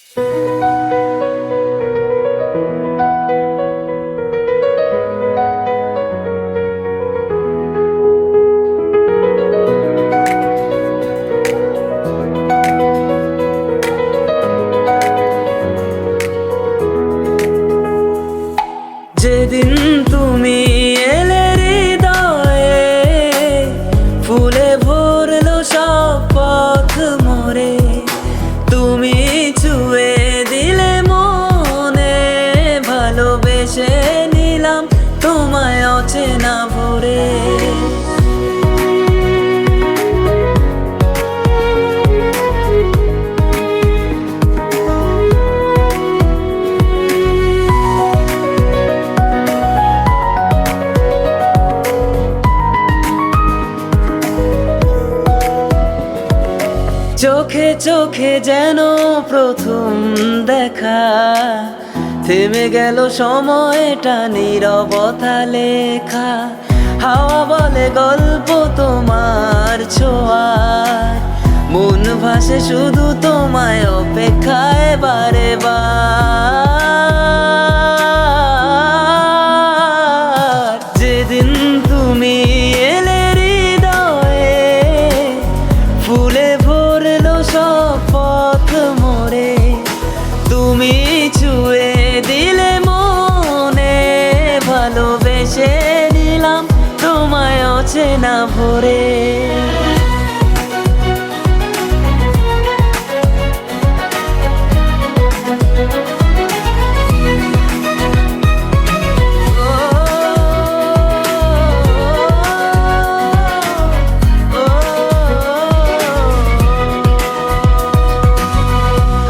যেদিন তুমি এলে হৃদয়ে, ফুলে ভরলো সব পথ মোরে, তুমি ছুঁয়ে দিলে মনে, ভালোবেসে নিলাম তোমায় অচেনা ভরে। চোখে চোখে যেন প্রথম দেখা, থেমে গেল সময়টা নীরবতা লেখা। হাওয়া বলে গল্প তোমার ছোঁয়ার, মন ভাসে শুধু তোমায় অপেক্ষায় বারে বার। যেদিন তুমি এলে হৃদয়ে, ফুলে সব পথ মোরে, তুমি ছুঁয়ে দিলে মনে, ভালোবেসে নিলাম তোমায় অচেনা ভরে।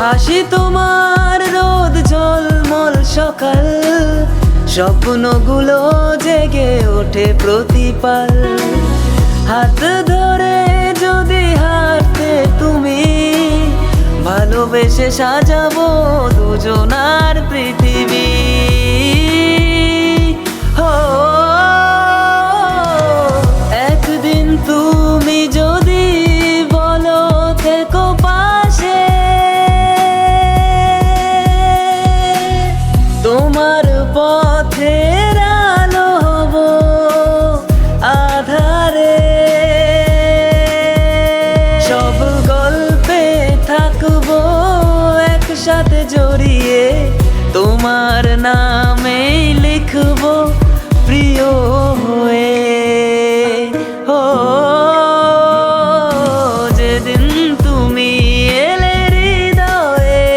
হাসি তোমার রোদ ঝলমল সকাল, স্বপ্নগুলো জেগে ওঠে প্রতিপাল। হাত ধরে যদি হাঁটতে তুমি, ভালোবেসে সাজাবো দুজনার পৃথিবী। হো একদিন তুমি যদি বলো থেকো পাশে, তোমার পথের আলো হব আধারে। সব গল্পে থাকবো একসাথে জড়িয়ে, তোমার নামেই লিখবো প্রিয় হয়ে। ও যেদিন তুমি এলে হৃদয়ে,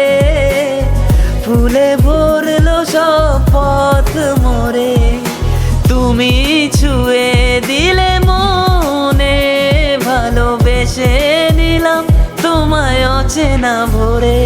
ফুলে ভরলো সব পথ মোরে, তুমি ছুঁয়ে দিলে মনে, ভালোবেসে নিলাম তোমায় অচেনা ভরে।